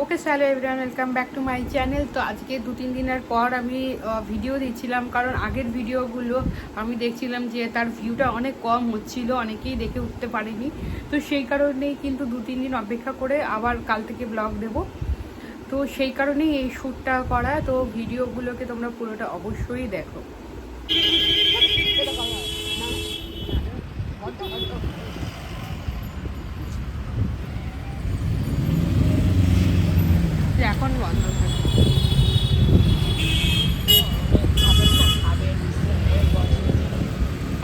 Okay shallow everyone, welcome back to my channel. তো আজকে 2-3 দিনের পর আমি ভিডিও দিচ্ছিলাম, কারণ আগের ভিডিওগুলো আমি দেখছিলাম যে তার ভিউটা অনেক কম হচ্ছিল, অনেকেই দেখে উঠতে পারেনি। তো সেই কারণেই কিন্তু 2-3 দিন অপেক্ষা করে আবার কাল থেকে ব্লগ দেব। তো সেই কারণেই এই শ্যুটটা করা। তো ভিডিওগুলোকে তোমরা পুরোটা অবশ্যই দেখো। এখন বন্ধ থাকে,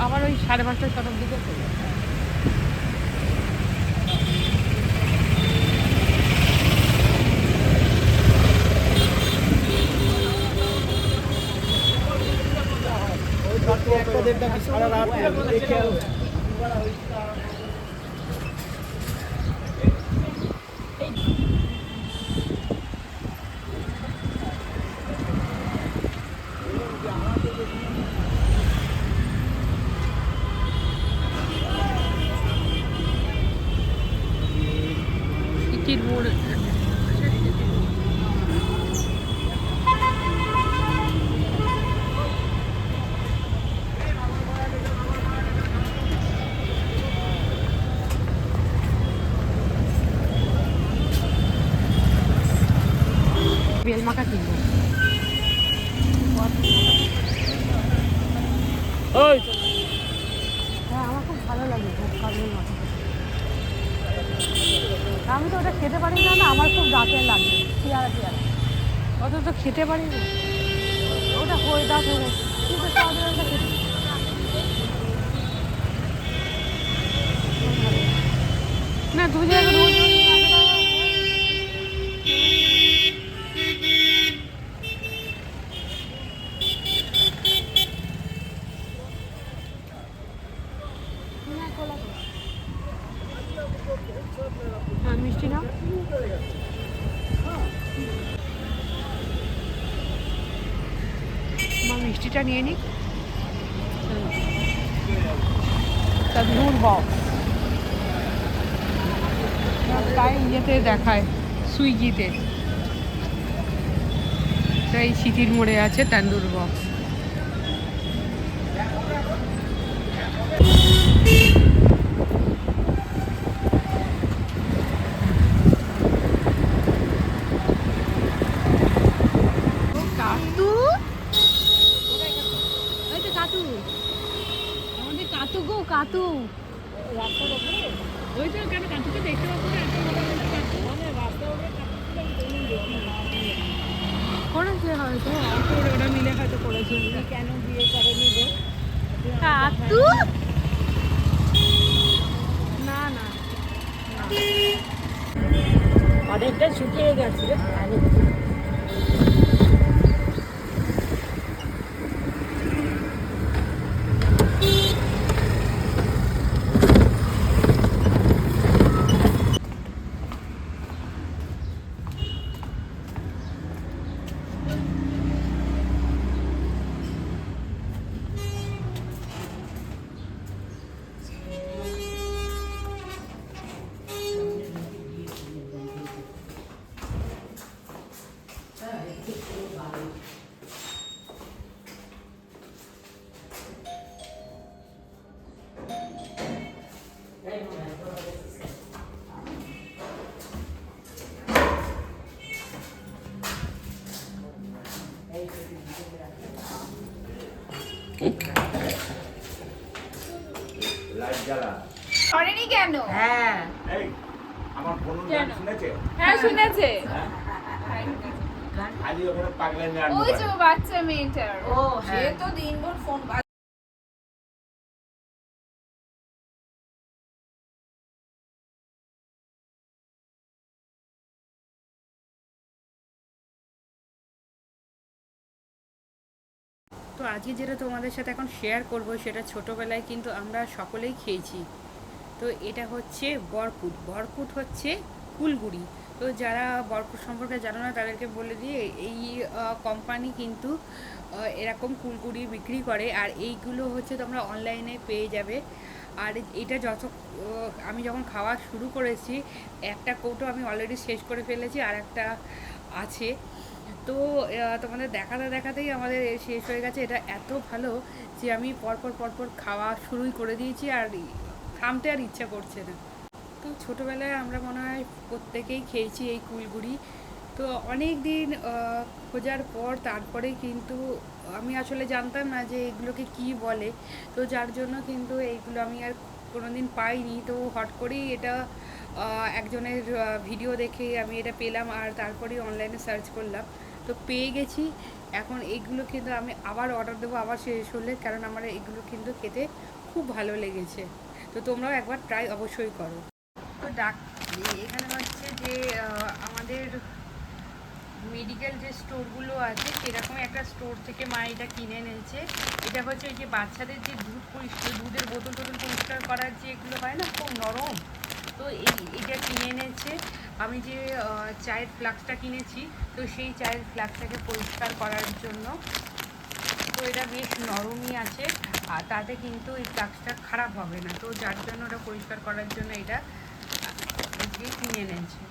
আবার ওই 5:30-6টার দিকে চলে যায়। সারা রাত সিটির মোড়। বেল মাখা কিনবো। হ্যাঁ, আমার খুব ভালো লাগে বেল মাখা। আমি তো ওটা খেতে পারি না, আমার খুব দাঁতের লাগে, পেয়ারা অত তো খেতে পারি না। ওটা হয়ে দাঁত হয়ে গেছে, কিন্তু তাদের ওটা খেতে না। দু জায়গায় রোজ মিষ্টি না। আমার মিষ্টিটা নিয়ে নিই। তন্দুর বক্স তাই ইয়েতে দেখায়, সুইগিতে। তাই সিটির মোড়ে আছে তন্দুর বক্স। কাতু, ওই তো কাতু, আমাদের কাতু গো, কাতু। ওই তো কেন কাতুকে দেখতে পাবো না? করেছে হয়তো, ওরা মিলে হয়তো করেছে। কেন বিয়ে করেনি গো? কাতু না না, অনেকটা শুকিয়ে গেছে। করেনি কেন? হ্যাঁ, আমার ফোন গান শুনেছে? হ্যাঁ শুনেছে। খালি ওখানে পাগলের গান ওই যে বাচ্চা মেয়েটার, ও, সে হ্যাঁ। তো দিনভর ফোন। তো আজকে যেটা তোমাদের সাথে এখন শেয়ার করব, সেটা ছোটোবেলায় কিন্তু আমরা সকলেই খেয়েছি। তো এটা হচ্ছে বরকুট। বরকুট হচ্ছে কুলগুড়ি। তো যারা বরকুট সম্পর্কে জানো না তাদেরকে বলে দিয়ে, এই কোম্পানি কিন্তু এরকম কুলগুড়ি বিক্রি করে, আর এইগুলো হচ্ছে তোমরা অনলাইনে পেয়ে যাবে। আর এটা আমি যখন খাওয়া শুরু করেছি একটা কৌটো আমি অলরেডি শেষ করে ফেলেছি, আর একটা আছে। তো তোমাদের দেখাতে দেখাতেই আমাদের শেষ হয়ে গেছে। এটা এত ভালো যে আমি পরপর খাওয়া শুরুই করে দিয়েছি, আর থামতে আর ইচ্ছা করছে না। তো ছোটোবেলায় আমরা মনে হয় প্রত্যেকেই খেয়েছি এই কুলগুড়ি। তো অনেক দিন খোঁজার পর তারপরে কিন্তু আমি আসলে জানতাম না যে এগুলোকে কি বলে, তো যার জন্য কিন্তু এইগুলো আমি আর কোনোদিন পাইনি। তো হট করেই এটা একজনের ভিডিও দেখে আমি এটা পেলাম, আর তারপরেই অনলাইনে সার্চ করলাম, তো পেয়ে গেছি। এখন এইগুলো কিন্তু আমি আবার অর্ডার দেবো আবার শেষ হলে, কারণ আমার এগুলো কিন্তু খেতে খুব ভালো লেগেছে। তো তোমরাও একবার ট্রাই অবশ্যই করো। তো এখানে হচ্ছে যে আমাদের মেডিকেল যে স্টোরগুলো আছে সেরকম একটা স্টোর থেকে মা এটা কিনে এনেছে। এটা হচ্ছে ওই যে বাচ্চাদের যে দুধের বোতল পরিষ্কার করার যে এগুলো হয় না, খুব নরম। তো এটা কিনে এনেছে। আমি যে চায়ের ফ্লাক্সটা কিনেছি, তো সেই চায়ের ফ্লাক্সটাকে পরিষ্কার করার জন্য। তো এটা বেশ নরমই আছে, আর তাতে কিন্তু এই ফ্লাক্সটা খারাপ হবে না। তো যার জন্য ওটা পরিষ্কার করার জন্য এটা কিনে এনেছে।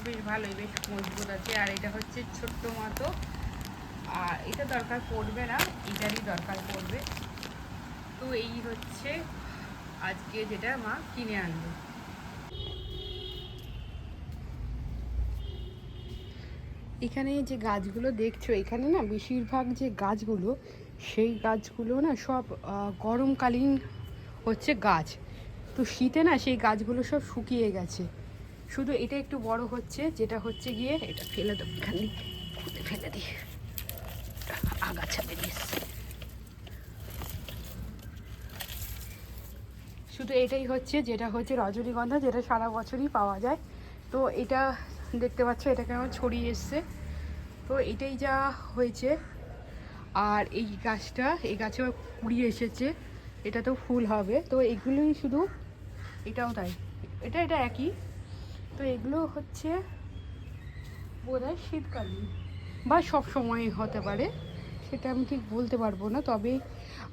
বেশ ভালোই, বেশ মজবুত আছে। আর এটা হচ্ছে ছোট্ট মতো, আর এটা দরকার পড়বে না, এটারই দরকার পড়বে। তো এই হচ্ছে আজকে যেটা মা কিনে আনলো। এখানে যে গাছগুলো দেখছো, এখানে না বেশিরভাগ যে গাছগুলো, সেই গাছগুলো না সব গরমকালীন হচ্ছে গাছ। তো শীতে না সেই গাছগুলো সব শুকিয়ে গেছে। শুধু এটা একটু বড় হচ্ছে, যেটা হচ্ছে গিয়ে এটা ফেলে দেবো, এখানে খুঁজে ফেলে দিই, আগাছা বেরিয়েছে। শুধু এটাই হচ্ছে, যেটা হচ্ছে রজনীগন্ধা, যেটা সারা বছরই পাওয়া যায়। তো এটা দেখতে পাচ্ছ, এটা কেমন ছড়িয়ে এসছে। তো এটাই যা হয়েছে। আর এই গাছটা, এই গাছে কুড়ি এসেছে, এটাতেও ফুল হবে। তো এগুলোই শুধু, এটাও তাই, এটা একই। তো এগুলো হচ্ছে বোধহয় শীতকালীন বা সব সময় হতে পারে, সেটা আমি ঠিক বলতে পারবো না। তবে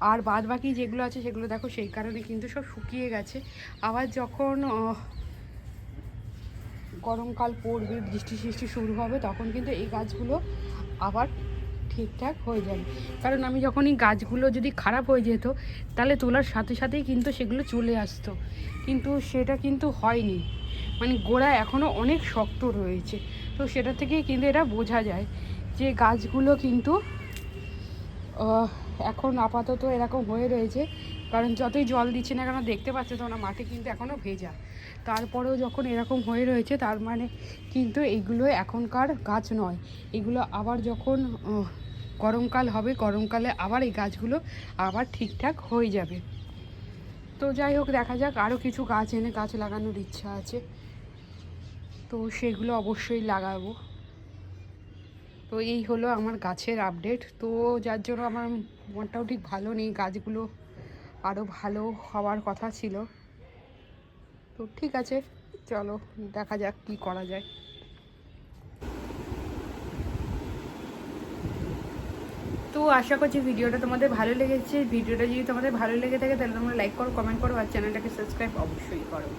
আর বাদ বাকি যেগুলো আছে সেগুলো দেখো, সেই কারণে কিন্তু সব শুকিয়ে গেছে। আবার যখন গরমকাল পড়বে, বৃষ্টি শুরু হবে, তখন কিন্তু এই গাছগুলো আবার ঠিকঠাক হয়ে যাবে। কারণ আমি যখন এই গাছগুলো যদি খারাপ হয়ে যেত, তাহলে তোলার সাথে সাথেই কিন্তু সেগুলো চলে আসতো, কিন্তু সেটা কিন্তু হয়নি। মানে গোড়া এখনও অনেক শক্ত রয়েছে। তো সেটা থেকেই কিন্তু এটা বোঝা যায় যে গাছগুলো কিন্তু এখন আপাতত এরকম হয়ে রয়েছে। কারণ যতই জল দিচ্ছে না কেন, দেখতে পাচ্ছে তো না, মাটি কিন্তু এখনও ভেজা। তারপরেও যখন এরকম হয়ে রয়েছে, তার মানে কিন্তু এইগুলো এখনকার গাছ নয়। এগুলো আবার যখন গরমকাল হবে, গরমকালে আবার এই গাছগুলো আবার ঠিকঠাক হয়ে যাবে। তো যাই হোক, দেখা যাক। আরও কিছু গাছ এনে গাছ লাগানোর ইচ্ছা আছে, তো সেগুলো অবশ্যই লাগাবো। তো এই হলো আমার গাছের আপডেট। তো যার জন্য আমার মনটাও ঠিক ভালো নেই, গাছগুলো আরও ভালো হওয়ার কথা ছিল। তো ঠিক আছে, চলো দেখা যাক কি করা যায়। তো আশা করছি ভিডিওটা তোমাদের ভালো লেগেছে। ভিডিওটা যদি তোমাদের ভালো লেগে থাকে, তাহলে তোমরা লাইক করো, কমেন্ট করো, আর চ্যানেলটাকে সাবস্ক্রাইব অবশ্যই করো।